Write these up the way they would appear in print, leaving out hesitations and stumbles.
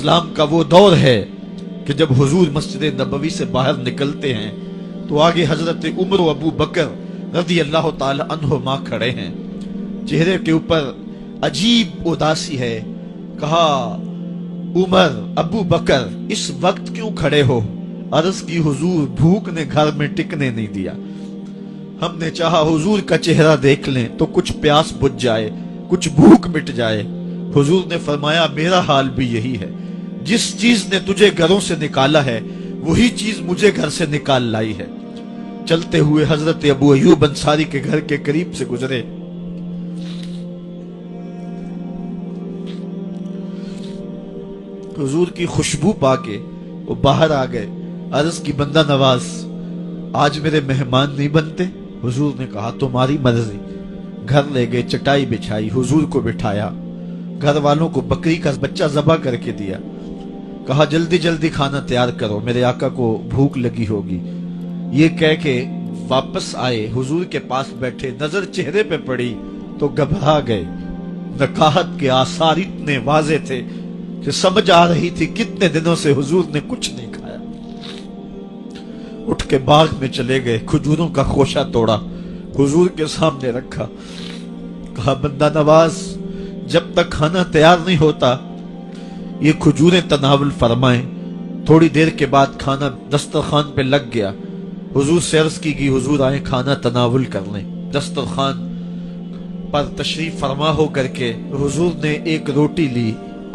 اسلام کا وہ دور ہے کہ جب حضور مسجد نبوی سے باہر نکلتے ہیں تو آگے حضرت عمر و ابو بکر رضی اللہ تعالی عنہما کھڑے ہیں، چہرے کے اوپر عجیب اداسی ہے۔ کہا عمر ابو بکر اس وقت کیوں کھڑے ہو؟ عرض کی حضور بھوک نے گھر میں ٹکنے نہیں دیا، ہم نے چاہا حضور کا چہرہ دیکھ لیں تو کچھ پیاس بجھ جائے، کچھ بھوک مٹ جائے۔ حضور نے فرمایا میرا حال بھی یہی ہے، جس چیز نے تجھے گھروں سے نکالا ہے وہی چیز مجھے گھر سے نکال لائی ہے۔ چلتے ہوئے حضرت ابو ایوب انصاری کے گھر کے قریب سے گزرے، حضور کی خوشبو پا کے وہ باہر آ گئے۔ عرض کی بندہ نواز آج میرے مہمان نہیں بنتے؟ حضور نے کہا تمہاری مرضی۔ گھر لے گئے، چٹائی بچھائی، حضور کو بٹھایا، گھر والوں کو بکری کا بچہ ذبح کر کے دیا، کہا جلدی جلدی کھانا تیار کرو، میرے آقا کو بھوک لگی ہوگی۔ یہ کہہ کے واپس آئے، حضور کے پاس بیٹھے، نظر چہرے پہ پڑی تو گھبرا گئے۔ نکاحت کے آثار اتنے واضح تھے کہ سمجھ آ رہی تھی کتنے دنوں سے حضور نے کچھ نہیں کھایا۔ اٹھ کے باغ میں چلے گئے، کھجوروں کا خوشہ توڑا، حضور کے سامنے رکھا، کہا بندہ نواز جب تک کھانا تیار نہیں ہوتا یہ کھجوریں تناول فرمائیں۔ تھوڑی دیر کے بعد کھانا دسترخوان پہ لگ گیا۔ حضور سے عرض کی کہ حضور آئیں کھانا تناول کر لیں۔ دسترخوان پر تشریف فرما ہو کر کے حضور نے ایک روٹی لی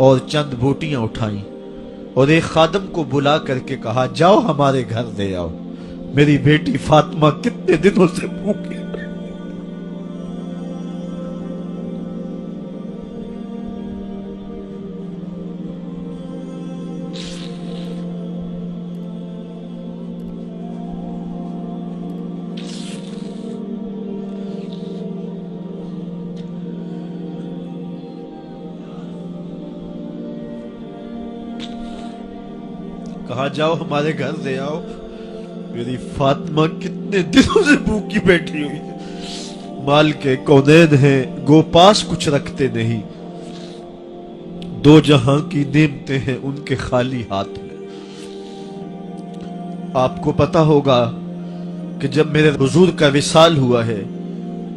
اور چند بوٹیاں اٹھائیں اور ایک خادم کو بلا کر کے کہا جاؤ ہمارے گھر دے آؤ، میری بیٹی فاطمہ کتنے دنوں سے بھوکی ہے۔ کہا جاؤ ہمارے گھر دے آؤ، میری فاطمہ کتنے دنوں سے بھوکی بیٹھی ہوئی ہے۔ مال کے کونین ہیں گو پاس کچھ رکھتے نہیں، دو جہاں کی نعمتیں ہیں ان کے خالی ہاتھ میں۔ آپ کو پتا ہوگا کہ جب میرے حضور کا وصال ہوا ہے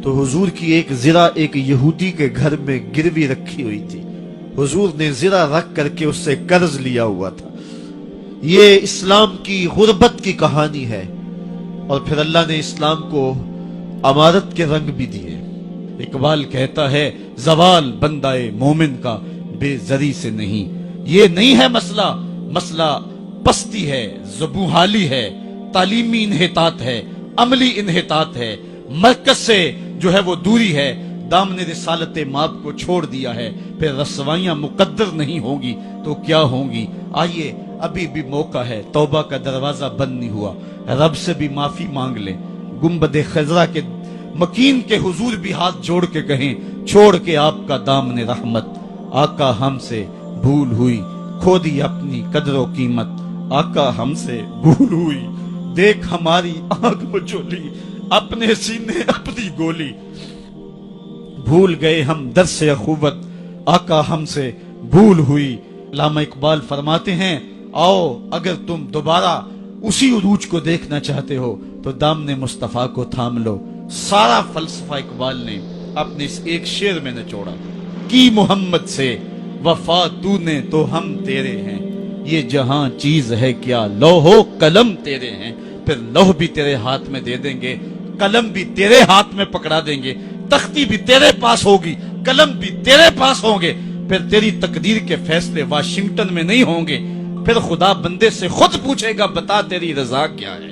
تو حضور کی ایک زرہ ایک یہودی کے گھر میں گروی رکھی ہوئی تھی، حضور نے زرہ رکھ کر کے اس سے قرض لیا ہوا تھا۔ یہ اسلام کی غربت کی کہانی ہے، اور پھر اللہ نے اسلام کو امارت کے رنگ بھی دیے۔ اقبال کہتا ہے زوال بندہ مومن کا بے زری سے نہیں، یہ نہیں ہے مسئلہ، مسئلہ پستی ہے، زبوحالی ہے، تعلیمی انحطاط ہے، عملی انحطاط ہے، مرکز سے جو ہے وہ دوری ہے، دامن رسالت ماب کو چھوڑ دیا ہے، پھر رسوائیاں مقدر نہیں ہوں گی تو کیا ہوں گی۔ آئیے ابھی بھی موقع ہے، توبہ کا دروازہ بند نہیں ہوا، رب سے بھی معافی مانگ لیں۔ گنبد خضرا کے مکین کے حضور بھی ہاتھ جوڑ کے کہیں چھوڑ کے آپ کا دامن رحمت، آقا ہم سے بھول ہوئی، کھو دی اپنی قدر و قیمت، آقا ہم سے بھول ہوئی، دیکھ ہماری آنکھ مچولی، اپنے سینے اپنی گولی، بھول گئے ہم درس اخوت، آقا ہم سے بھول ہوئی۔ علامہ اقبال فرماتے ہیں آؤ اگر تم دوبارہ اسی عروج کو دیکھنا چاہتے ہو تو دامن مصطفیٰ کو تھام لو۔ سارا فلسفہ اقبال نے اپنے اس ایک شعر میں نچوڑا، کی محمد سے وفا تو نے تو ہم تیرے ہیں، یہ جہاں چیز ہے کیا لوح و قلم تیرے ہیں، پھر لوح بھی تیرے ہاتھ میں دے دیں گے، قلم بھی تیرے ہاتھ میں پکڑا دیں گے، تختی بھی تیرے پاس ہوگی، قلم بھی تیرے پاس ہوں گے، پھر تیری تقدیر کے فیصلے واشنگٹن میں نہیں ہوں گے، پھر خدا بندے سے خود پوچھے گا بتا تیری رضا کیا ہے۔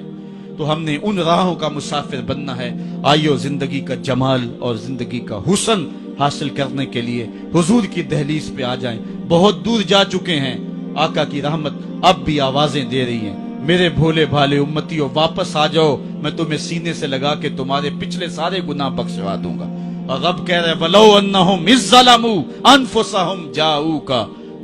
تو ہم نے ان راہوں کا مسافر بننا ہے۔ آئیو زندگی کا جمال اور زندگی کا حسن حاصل کرنے کے لیے حضور کی دہلیز پہ آ جائیں۔ بہت دور جا چکے ہیں، آقا کی رحمت اب بھی آوازیں دے رہی ہیں، میرے بھولے بھالے امتیوں واپس آ جاؤ، میں تمہیں سینے سے لگا کے تمہارے پچھلے سارے گناہ بخشوا دوں گا۔ رب کہہ رہے وَلَوْ أَنَّهُمْ إِذْ ظَلَمُوا أَنفُسَهُمْ جَاءُوكَ،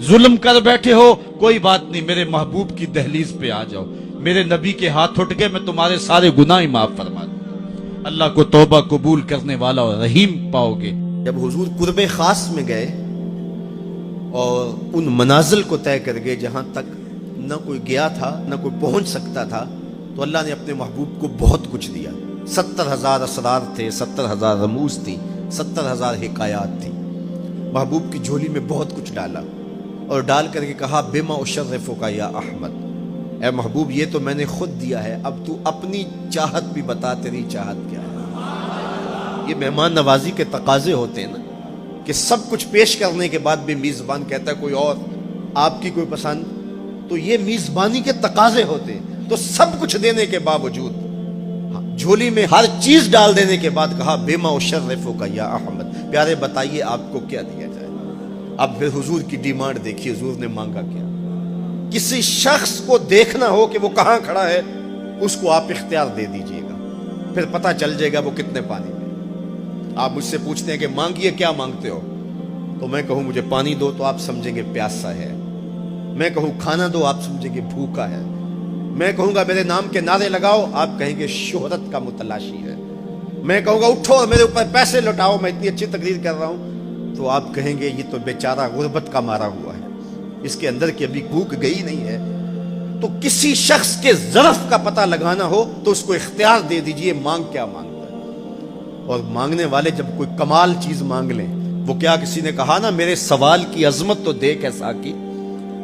ظلم کر بیٹھے ہو کوئی بات نہیں، میرے محبوب کی دہلیز پہ آ جاؤ، میرے نبی کے ہاتھ اٹھ کے میں تمہارے سارے گناہ معاف فرما دوں۔ اللہ کو توبہ قبول کرنے والا اور رحیم پاؤ گے۔ جب حضور قرب خاص میں گئے اور ان منازل کو طے کر گئے جہاں تک نہ کوئی گیا تھا نہ کوئی پہنچ سکتا تھا، تو اللہ نے اپنے محبوب کو بہت کچھ دیا۔ 70,000 اسرار تھے، 70,000 رموز تھی، 70,000 حکایات تھی۔ محبوب کی جھولی میں بہت کچھ ڈالا اور ڈال کر کے کہا بما اشرفک یا احمد، اے محبوب یہ تو میں نے خود دیا ہے، اب تو اپنی چاہت بھی بتا، تیری چاہت کیا ہے۔ یہ مہمان نوازی کے تقاضے ہوتے ہیں نا، کہ سب کچھ پیش کرنے کے بعد بھی میزبان کہتا ہے کوئی اور، آپ کی کوئی پسند، تو یہ میزبانی کے تقاضے ہوتے ہیں۔ تو سب کچھ دینے کے باوجود جھولی میں ہر چیز ڈال دینے کے بعد کہا بما اشرفک یا احمد، پیارے بتائیے آپ کو کیا دیا جائے۔ اب پھر حضور کی ڈیمانڈ دیکھیے، حضور نے مانگا کیا۔ کسی شخص کو دیکھنا ہو کہ وہ کہاں کھڑا ہے، اس کو آپ اختیار دے دیجئے گا، پھر پتہ چل جائے گا وہ کتنے پانی میں۔ آپ مجھ سے پوچھتے ہیں کہ مانگیے، کیا مانگتے ہو؟ تو میں کہوں مجھے پانی دو تو آپ سمجھیں گے پیاسا ہے، میں کہوں کھانا دو آپ سمجھیں گے بھوکا ہے، میں کہوں گا میرے نام کے نعرے لگاؤ آپ کہیں گے شہرت کا متلاشی ہے، میں کہوں گا اٹھو اور میرے اوپر پیسے لوٹاؤ میں اتنی اچھی تقریر کر رہا ہوں، تو آپ کہیں گے یہ تو بیچارہ غربت کا مارا ہوا ہے، اس کے اندر کی ابھی بھوک گئی نہیں ہے۔ تو کسی شخص کے ظرف کا پتہ لگانا ہو تو اس کو اختیار دے دیجئے، مانگ کیا مانگتا ہے۔ اور مانگنے والے جب کوئی کمال چیز مانگ لیں، وہ کیا کسی نے کہا نا میرے سوال کی عظمت تو دیکھ اے ساقی،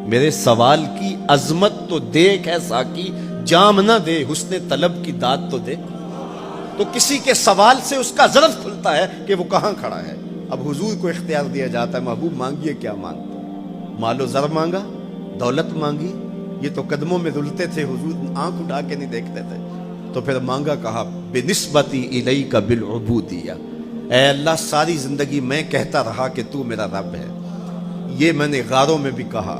میرے سوال کی عظمت تو دیکھ اے ساقی، جام نہ دے حسن طلب کی داد تو دے۔ تو کسی کے سوال سے اس کا ظرف کھلتا ہے کہ وہ کہاں کھڑا ہے۔ اب حضور کو اختیار دیا جاتا ہے، محبوب مانگیے کیا مانگتے، مال و زر مانگا، دولت مانگی، یہ تو قدموں میں رلتے تھے، حضور آنکھ اٹھا کے نہیں دیکھتے تھے، تو پھر مانگا کہا بنسبتی الیک بالعبودیہ، اے اللہ ساری زندگی میں کہتا رہا کہ تو میرا رب ہے، یہ میں نے غاروں میں بھی کہا،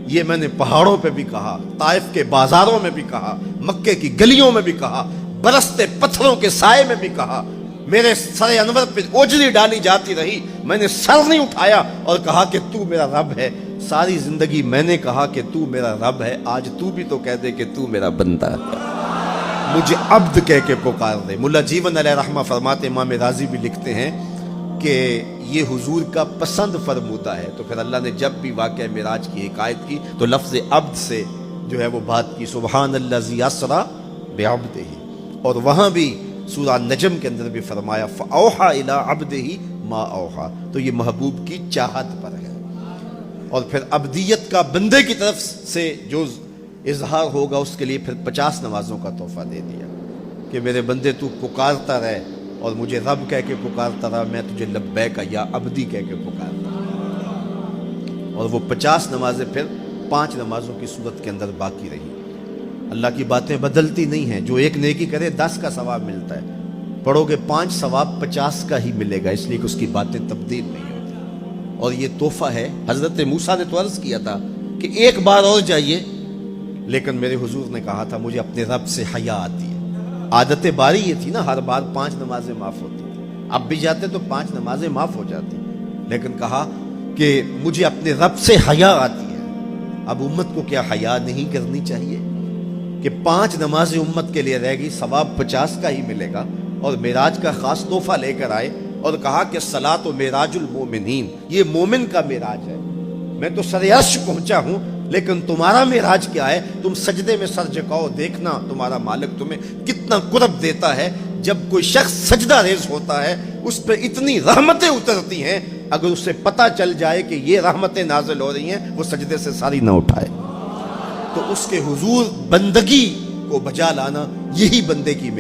یہ میں نے پہاڑوں پہ بھی کہا، طائف کے بازاروں میں بھی کہا، مکے کی گلیوں میں بھی کہا، برستے پتھروں کے سائے میں بھی کہا، میرے سر انور پہ اوجلی ڈالی جاتی رہی، میں نے سر نہیں اٹھایا اور کہا کہ تو میرا رب ہے، ساری زندگی میں نے کہا کہ تو میرا رب ہے، آج تو بھی تو کہہ دے کہ تو میرا بندہ ہے، مجھے عبد کہہ کے پکار دے۔ ملا جیون علیہ رحمہ فرماتے، امام راضی بھی لکھتے ہیں کہ یہ حضور کا پسند فرمودہ ہے، تو پھر اللہ نے جب بھی واقعہ معراج کی حکایت کی تو لفظ عبد سے جو ہے وہ بات کی، سبحان الذی اسریٰ بعبدہ، اور وہاں بھی سورہ نجم کے اندر بھی فرمایا فَأَوْحَى إِلَىٰ عَبْدِهِ مَا أَوْحَى، تو یہ محبوب کی چاہت پر ہے۔ اور پھر عبدیت کا بندے کی طرف سے جو اظہار ہوگا اس کے لیے پھر 50 نمازوں کا تحفہ دے دیا کہ میرے بندے تو پکارتا رہے اور مجھے رب کہہ کے پکارتا رہا، میں تجھے لبیک یا عبدی کہہ کے پکارتا رہا۔ اور وہ 50 نمازیں پھر 5 نمازوں کی صورت کے اندر باقی رہی۔ اللہ کی باتیں بدلتی نہیں ہیں، جو ایک نیکی کرے 10 کا ثواب ملتا ہے، پڑھو گے 5 ثواب 50 کا ہی ملے گا، اس لیے کہ اس کی باتیں تبدیل نہیں ہوتی۔ اور یہ تحفہ ہے، حضرت موسیٰ نے تو عرض کیا تھا کہ ایک بار اور جائیے، لیکن میرے حضور نے کہا تھا مجھے اپنے رب سے حیا آتی ہے۔ عادت باری یہ تھی نا، ہر بار 5 نمازیں معاف ہوتی تھی، اب بھی جاتے تو 5 نمازیں معاف ہو جاتی، لیکن کہا کہ مجھے اپنے رب سے حیا آتی ہے۔ اب امت کو کیا حیا نہیں کرنی چاہیے کہ 5 نمازیں امت کے لیے رہ گئی، ثواب 50 کا ہی ملے گا، اور معراج کا خاص تحفہ لے کر آئے اور کہا کہ صلاۃ و معراج المومنین، یہ مومن کا معراج ہے، میں تو سر عرش پہنچا ہوں لیکن تمہارا معراج کیا ہے، تم سجدے میں سر جھکاؤ، دیکھنا تمہارا مالک تمہیں کتنا قرب دیتا ہے۔ جب کوئی شخص سجدہ ریز ہوتا ہے اس پہ اتنی رحمتیں اترتی ہیں، اگر اسے پتہ چل جائے کہ یہ رحمتیں نازل ہو رہی ہیں، وہ سجدے سے ساری نہ اٹھائے۔ تو اس کے حضور بندگی کو بجا لانا، یہی بندے کی